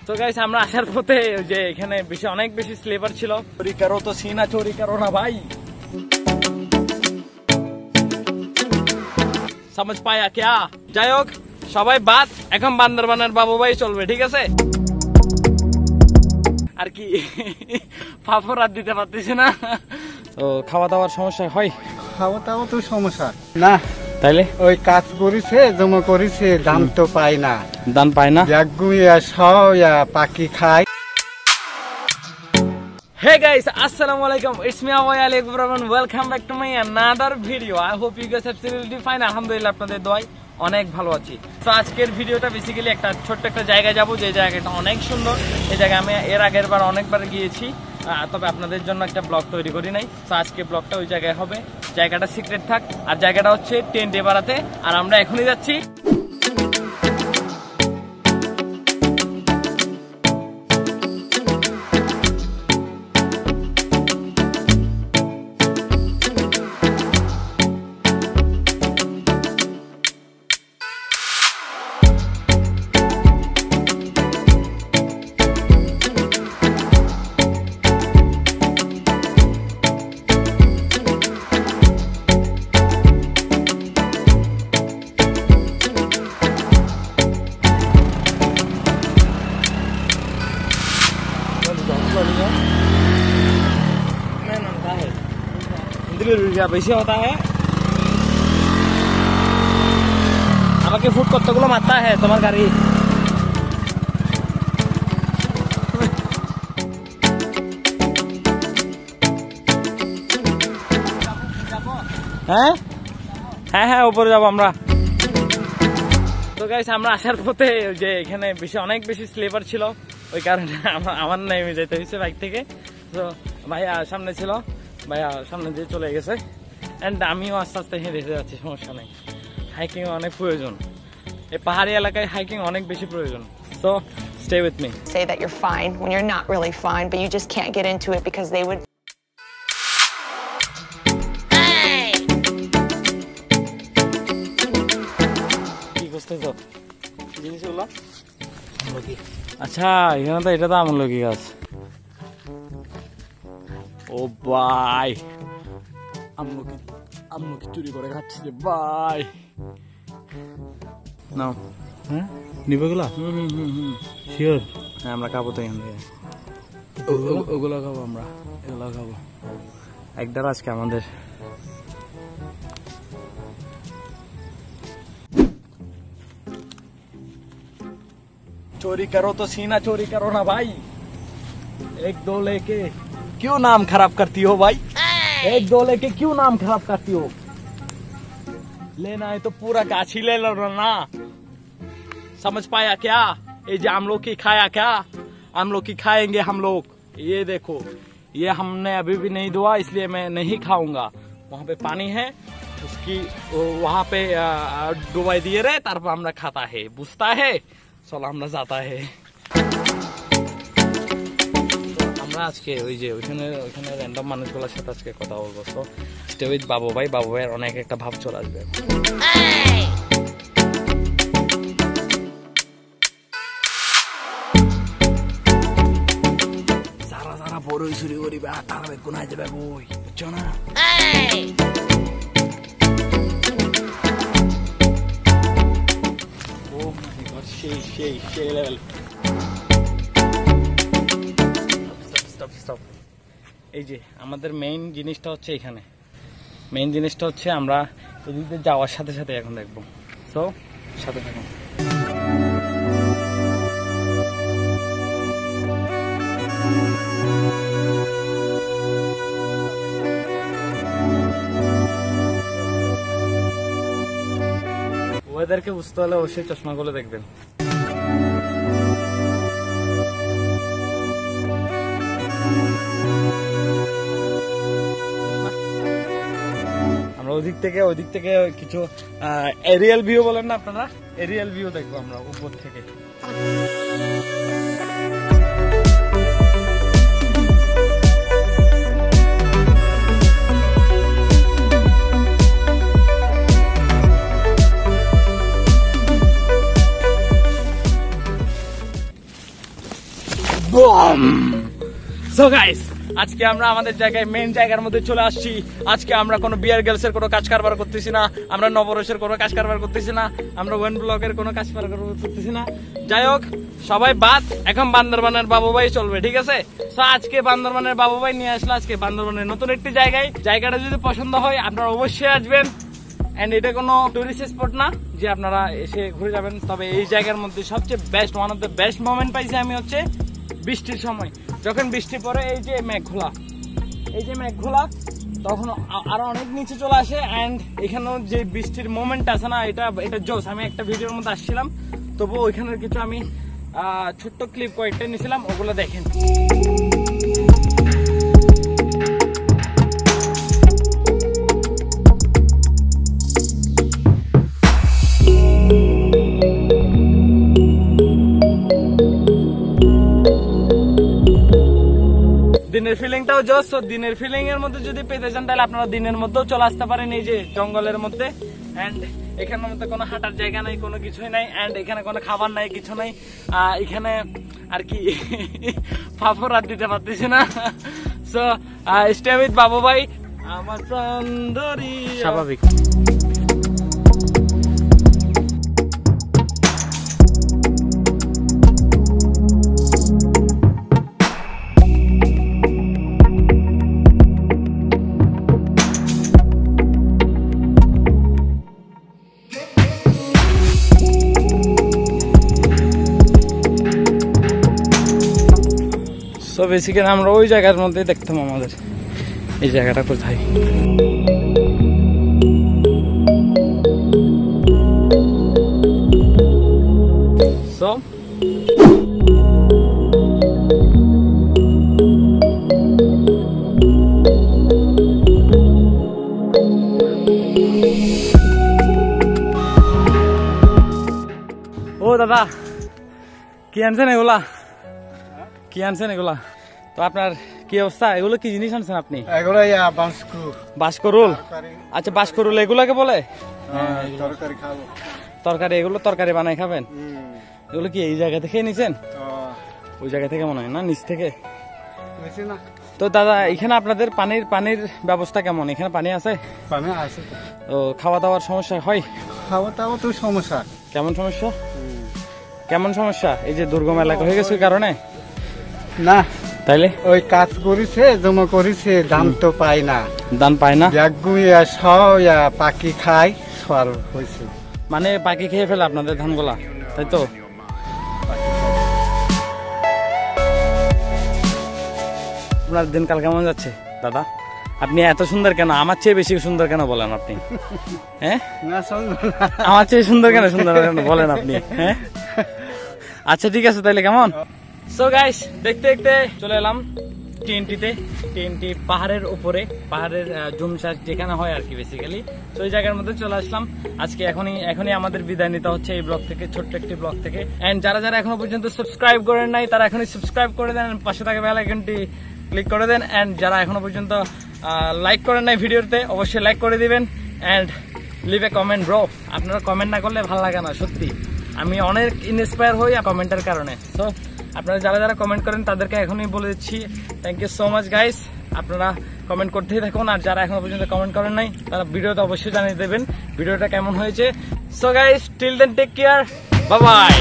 তো গাইস আমরা আসার পথে যে এখানে অনেক বেশি স্লেভার ছিল। চোরি করো তো সিনা চোরি করো না ভাই, समझ पाया क्या? যাই হোক সবাই বাদ, এখন বান্দরবানের বাবু ভাই চলবে, ঠিক আছে? আর কি পাপড় আর দিতে পারতেছি না, তো খাওয়া দাওয়ার সমস্যা হয়। খাওয়া দাওয়া তো সমস্যা না, তাইলে ওই কাজ করেছে জমা করেছে, দাম তো পায় না, দান পায় না। পাখি খায়। Hey guys, assalamu alaikum. It's me Awai Ali Ibrahim. Welcome back to my another video. I hope you guys absolutely fine. আলহামদুলিল্লাহ আপনাদের দোয়ায় অনেক ভালো আছি। তো আজকের ভিডিওটা বেসিক্যালি একটা ছোট্ট একটা জায়গায় যাব, যে জায়গাটা অনেক সুন্দর। এই জায়গায় আমি এর আগের বার অনেকবার গিয়েছি, তবে আপনাদের জন্য একটা ব্লগ তৈরি করি নাই। তো আজকে ব্লগটা ওই জায়গায় হবে, জায়গাটা সিক্রেট থাক। আর জায়গাটা হচ্ছে টেন্ট এবারাতে, আর আমরা এখনই যাচ্ছি। বেশি হতা হ্যাঁ, আমাকে ফুট কতগুলো মারতা হ্যাঁ তোমার গাড়ি। হ্যাঁ হ্যাঁ হ্যাঁ উপরে যাবো আমরা। তো গাইস আমরা আসার পথে যে এখানে অনেক বেশি স্লেভার ছিল, ওই কারণে আমার নেমে যেতে হয়েছে বাইক থেকে। তো ভাইয়া সামনে ছিল, ভাইয়া সামনে দিয়ে চলে গেছে, এন্ড আমিও আস্তে আস্তে হেঁটে যাচ্ছি, সমস্যা নেই। হাইকিং অনেক প্রয়োজন, এই পাহাড়ি এলাকায় হাইকিং অনেক বেশি প্রয়োজন। So stay with me. Say that you're fine when you're not really fine, but you just can't get into it because they would. কি করতেছো জিনিসগুলো? আচ্ছা এখানে তো, এটা তো আমলকি গাছ। ও ভাই আমলকি চুরি করে খাচ্ছি রে ভাই। নাও হ্যাঁ নিবে গুলা? শিওর? হ্যাঁ আমরা খাবো তো এখান থেকে, ওগুলো খাবো আমরা, এগুলো খাবো একবার আজকে আমাদের। चोरी करो तो सीना चोरी करो ना भाई, एक दो लेके क्यों नाम खराब करती हो भाई, एक दो लेके क्यों नाम खराब करती हो? लेना है तो पूरा गाछ ही ले लो ना, समझ पाया क्या? ये जो हम लोग की खाया क्या, हम लोग की खाएंगे हम लोग। ये देखो ये हमने अभी भी नहीं धोआ, इसलिए मैं नहीं खाऊंगा। वहाँ पे पानी है, उसकी वहाँ पे डुबाई दिए रहे, तारपर हमरा खाता है, बुझता है। চলো আমরা যাতা হে। আমরা আজকে ওই যে ওইখানে র্যান্ডম মানুষগুলোর সাথে আজকে কথা বলবো। তো স্টে উইথ বাবু ভাই, বাবু ভাইয়ের অনেক একটা ভাব চলে আসবে। যারা যারা বড়ই চুরি করিবে তারা বেগুন আই যাবে বই, বুঝছো না? সেই লেভেল। এই যে আমাদের মেইন জিনিসটা হচ্ছে এখানে, মেইন জিনিসটা হচ্ছে আমরা এদিকে যাওয়ার সাথে সাথে এখন দেখবো। সো সাথে থাকুন। ওদেরকে বুঝতে হলে অবশ্যই চশমা গুলো দেখবেন। আমরা ওদিক থেকে কিছু এরিয়াল ভিউ বলেন না আপনারা, এরিয়াল ভিউ দেখবো আমরা উপর থেকে। বম। সো গাইস, আজকে আমরা আমাদের জায়গায় মেইন জায়গার মধ্যে চলে আসছি। আজকে আমরা কোনো বিয়ার গার্লসের কোনো কাজ কারবার করতেছি না, আমরা নবরসের কোনো কাজ কারবার করতেছি না, আমরা ওয়েন ব্লকের কোনো কাজ কারবার করতেছি না। যাই হোক, সবাই বাদ, এখন বান্দরবানের বাবু ভাই চলবে, ঠিক আছে? তো আজকে বান্দরবানের বাবু ভাই নিয়ে আসলো আজকে বান্দরবানের নতুন একটি জায়গায়। জায়গাটা যদি পছন্দ হয় আপনারা অবশ্যই আসবেন। এন্ড এটা কোনো টুরিস্ট স্পট না যে আপনারা এসে ঘুরে যাবেন, তবে এই জায়গার মধ্যে সবচেয়ে best, one of the best moment পাইছি আমি হচ্ছে বৃষ্টির সময়। যখন বৃষ্টি পড়ে এই যে মেঘগুলা তখন আরো অনেক নিচে চলে আসে। এন্ড এখানেও যে বৃষ্টির মোমেন্ট আছে না, এটা জোস। আমি একটা ভিডিওর মধ্যে আসছিলাম, তবু ওইখানের কিছু আমি ছোট্ট ক্লিপ কয়েকটা নিয়েছিলাম, ওগুলো দেখেন। দিনের ফিলিংটাও জোস। তো দিনের ফিলিং এর মধ্যে যদি পেতে চান তাহলে আপনারা দিনের মধ্যেও চলে আসতে পারেন এই যে জঙ্গলের মধ্যে। এন্ড এখানের মধ্যে কোনো হাঁটার জায়গা নাই, কোনো কিছুই নাই। এন্ড এখানে কোনো খাবার নাই, কিছু নাই। এখানে আর কি ফাফর আর দিতে পারতেছি না। সো স্টে উইথ বাবু ভাই, আমার প্রাণ ধরি। স্বাভাবিক। তো বেসিক্যালি আমরা ওই জায়গার মধ্যে দেখতাম আমাদের এই জায়গাটা কোথায়। সো ও দাদা, কি আনছেন এগুলা? কি আনছেন এগুলা? তো আপনার কি অবস্থা? এগুলো কি জিনিস আনছেন আপনি? এগুলো বাসকরুল। আচ্ছা, বাসকরুল এগুলাকে বলে? তরকারি খাবো। তরকারি, এগুলো তরকারি বানাই খাবেন? এগুলো কি এই জায়গা থেকে নিছেন? ওই জায়গা থেকে মনে হয় না, নিচ থেকে? তো দাদা, এখানে আপনাদের পানির ব্যবস্থা কেমন? এখানে পানি আছে? পানি আছে। ও, খাওয়া দাওয়ার সমস্যা হয়? খাওয়া দাওয়া তো সমস্যা। কেমন সমস্যা? কেমন সমস্যা? এই যে দুর্গম এলাকা হয়ে গেছে ওই কারণে? না, তাইলে ওই কাজ করেছে, জমা করেছে, ধান তো পাই না। ধান পায় না? পাখি খায়, সর হয়েছে। মানে পাখি খেয়ে ফেলে আপনাদের ধানগুলা, তাই তো? আপনার দিনকাল কেমন যাচ্ছে দাদা? আপনি এত সুন্দর কেন? আমার চেয়ে বেশি সুন্দর কেন বলেন আপনি? হ্যাঁ, আমার চেয়ে সুন্দর কেন বলেন আপনি? হ্যাঁ, আচ্ছা ঠিক আছে, তাইলে কেমন? সো গাইস, দেখতে দেখতে চলে এলাম টিএনটি পাহাড়ের উপরে, পাহাড়ের জুম চাষ যেখানে হয় আর কি বেসিক্যালি। তো ওই জায়গার মধ্যে চলে আসলাম আজকে। এখনই আমাদের বিদায় নিতে হচ্ছে এই ব্লগ থেকে, ছোট্ট একটি ব্লগ থেকে। এন্ড যারা এখনো পর্যন্ত সাবস্ক্রাইব করেন নাই তারা এখনই সাবস্ক্রাইব করে দেন, পাশে থাকা বেল আইকনটি ক্লিক করে দেন। এন্ড যারা এখনো পর্যন্ত লাইক করেন নাই ভিডিওতে, অবশ্যই লাইক করে দিবেন। And leave a comment bro. আপনারা কমেন্ট না করলে ভালো লাগে না, সত্যি আমি অনেক ইন্সপায়ার হই কমেন্টের কারণে। তো আপনারা যারা কমেন্ট করেন তাদেরকে এখনই বলে দিচ্ছি, thank you so much guys. আপনারা কমেন্ট করতেই থাকুন। আর যারা এখনো পর্যন্ত কমেন্ট করেন নাই তারা ভিডিওতে অবশ্যই জানিয়ে দেবেন ভিডিওটা কেমন হয়েছে। So guys, till then take care, bye by.